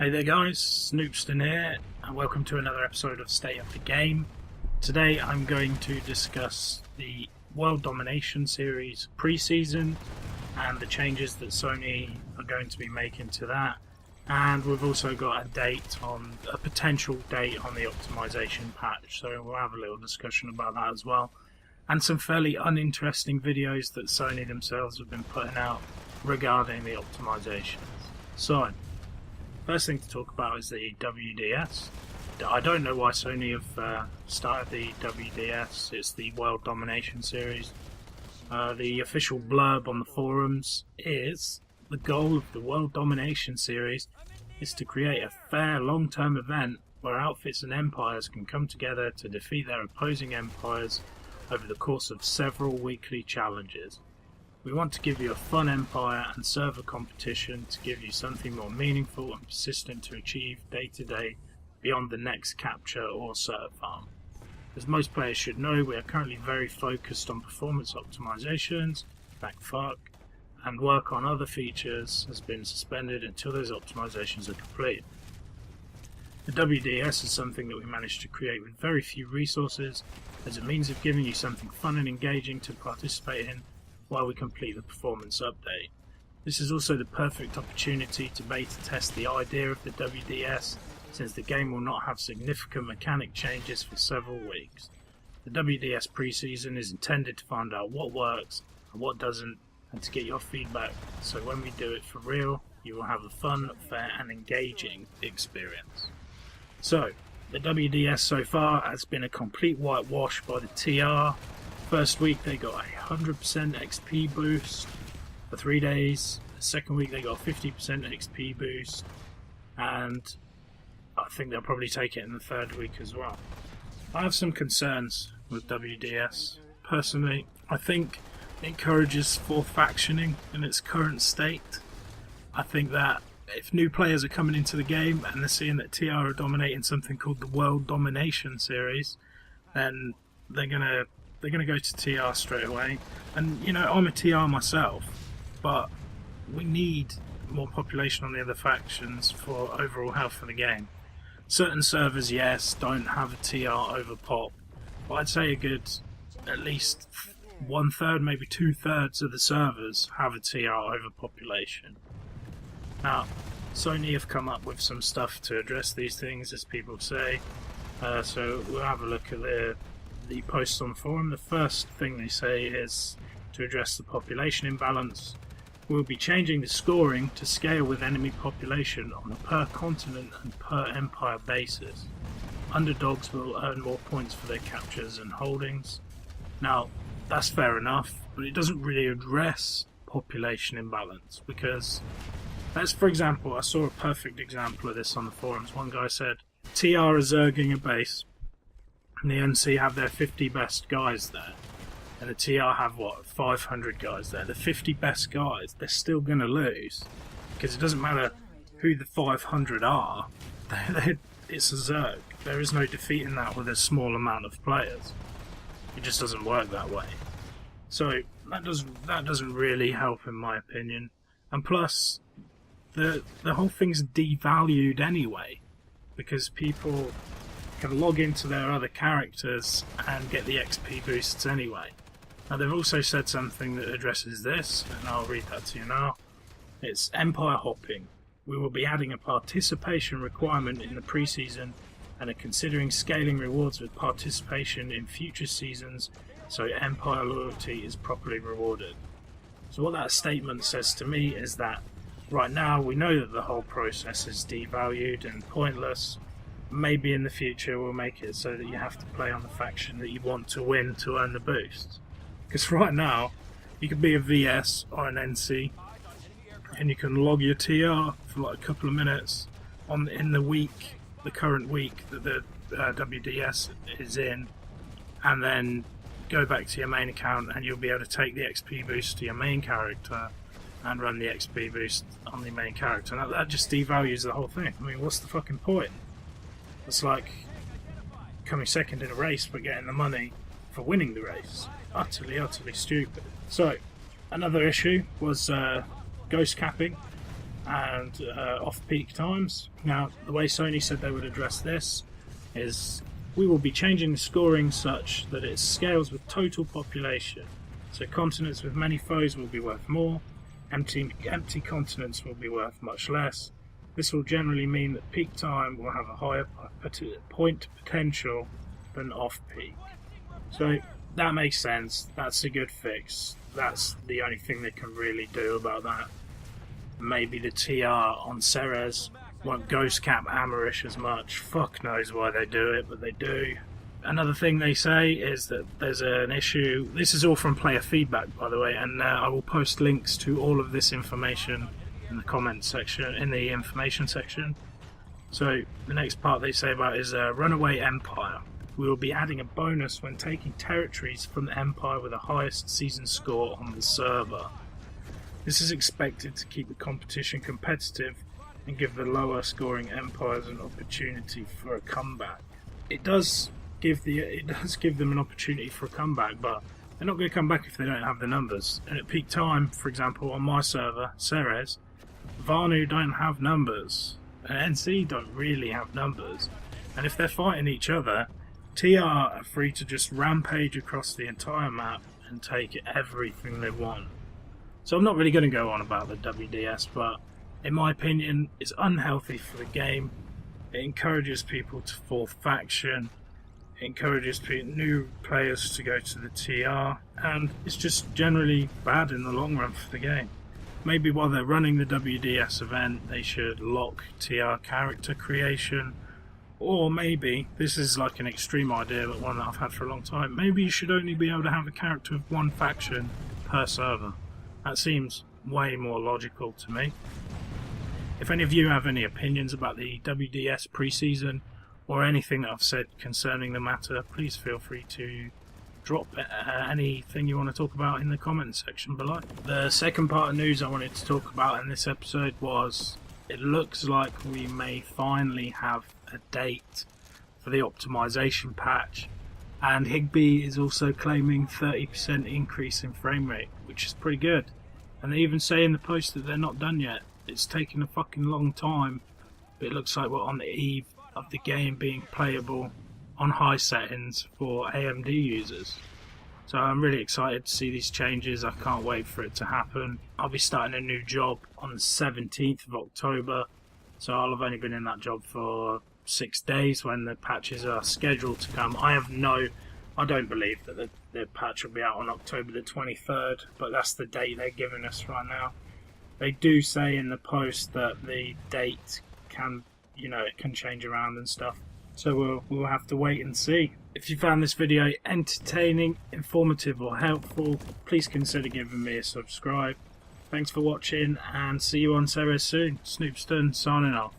Hey there guys, SnooPSton here, and welcome to another episode of State of the Game. Today I'm going to discuss the World Domination series Preseason and the changes that Sony are going to be making to that. And we've also got a potential date on the Optimisation patch, so we'll have a little discussion about that as well. And some fairly uninteresting videos that Sony themselves have been putting out regarding the optimizations. So, first thing to talk about is the WDS. I don't know why Sony have started the WDS. It's the World Domination series. The official blurb on the forums is the goal of the World Domination series is to create a fair long-term event where outfits and empires can come together to defeat their opposing empires over the course of several weekly challenges. We want to give you a fun empire and server competition to give you something more meaningful and persistent to achieve day to day beyond the next capture or serve farm. As most players should know, we are currently very focused on performance optimizations, thank fuck, and work on other features has been suspended until those optimizations are complete. The WDS is something that we managed to create with very few resources as a means of giving you something fun and engaging to participate in while we complete the performance update. This is also the perfect opportunity to beta test the idea of the WDS, since the game will not have significant mechanic changes for several weeks. The WDS Preseason is intended to find out what works and what doesn't, and to get your feedback, so when we do it for real, you will have a fun, fair and engaging experience. So, the WDS so far has been a complete whitewash by the TR. First week they got a 100% XP boost for 3 days. The second week they got a 50% XP boost, and I think they'll probably take it in the third week as well. I have some concerns with WDS. Personally, I think it encourages fourth factioning in its current state. I think that if new players are coming into the game and they're seeing that TR are dominating something called the World Domination series, then they're gonna go to TR straight away. And you know, I'm a TR myself, but we need more population on the other factions for overall health of the game. Certain servers, yes, don't have a TR over pop, but I'd say a good at least 1/3, maybe 2/3 of the servers have a TR overpopulation. Now, Sony have come up with some stuff to address these things, as people say, so we'll have a look at the posts on the forum. The first thing they say is to address the population imbalance. We'll be changing the scoring to scale with enemy population on a per continent and per empire basis. Underdogs will earn more points for their captures and holdings. Now, that's fair enough, but it doesn't really address population imbalance, because for example, I saw a perfect example of this on the forums. One guy said, TR are zerging a base, and the NC have their 50 best guys there, and the TR have, 500 guys there. The 50 best guys, they're still going to lose, because it doesn't matter who the 500 are, it's a zerg. There is no defeating that with a small amount of players. It just doesn't work that way. So that doesn't really help in my opinion. And plus, the whole thing's devalued anyway, because people can log into their other characters and get the XP boosts anyway. Now they've also said something that addresses this, and I'll read that to you now. It's empire hopping. We will be adding a participation requirement in the preseason and are considering scaling rewards with participation in future seasons so empire loyalty is properly rewarded. So what that statement says to me is that right now we know that the whole process is devalued and pointless. Maybe in the future we'll make it so that you have to play on the faction that you want to win to earn the boost. Because right now, you can be a VS or an NC, and you can log your TR for like a couple of minutes in the current week that the WDS is in, and then go back to your main account and you'll be able to take the XP boost to your main character and run the XP boost on the main character. And that just devalues the whole thing. I mean, what's the fucking point? It's like coming second in a race but getting the money for winning the race. Utterly stupid. So, another issue was ghost capping. and off-peak times. Now, the way Sony said they would address this is we will be changing the scoring such that it scales with total population. So continents with many foes will be worth more, empty continents will be worth much less. This will generally mean that peak time will have a higher point potential than off-peak. So that makes sense, that's a good fix. That's the only thing they can really do about that. Maybe the TR on Ceres won't ghost cap Amerish as much. Fuck knows why they do it, but they do. Another thing they say is that there's an issue. This is all from player feedback, by the way, and I will post links to all of this information in the comments section, in the information section. So the next part they say about is Runaway Empire. We will be adding a bonus when taking territories from the Empire with the highest season score on the server. This is expected to keep the competition competitive and give the lower scoring empires an opportunity for a comeback. It does give them an opportunity for a comeback, but they're not going to come back if they don't have the numbers. And at peak time, for example, on my server, Ceres, Vanu don't have numbers, and NC don't really have numbers. And if they're fighting each other, TR are free to just rampage across the entire map and take everything they want. So I'm not really going to go on about the WDS, but in my opinion, it's unhealthy for the game. It encourages people to form faction, it encourages new players to go to the TR, and it's just generally bad in the long run for the game. Maybe while they're running the WDS event, they should lock TR character creation, or maybe, this is like an extreme idea, but one that I've had for a long time, maybe you should only be able to have a character of one faction per server. That seems way more logical to me. If any of you have any opinions about the WDS preseason or anything that I've said concerning the matter, please feel free to drop anything you want to talk about in the comments section below. The second part of news I wanted to talk about in this episode was it looks like we may finally have a date for the optimization patch, and Higbys is also claiming 30% increase in frame rate, which is pretty good. And they even say in the post that they're not done yet. It's taken a fucking long time, but it looks like we're on the eve of the game being playable on high settings for AMD users. So I'm really excited to see these changes. I can't wait for it to happen. I'll be starting a new job on the 17th of October, so I'll have only been in that job for 6 days when the patches are scheduled to come. I don't believe that the patch will be out on October the 23rd, but that's the date they're giving us right now. They do say in the post that the date can, it can change around and stuff. So we'll have to wait and see. If you found this video entertaining, informative or helpful, please consider giving me a subscribe. Thanks for watching and see you on Ceres soon. SnooPSton signing off.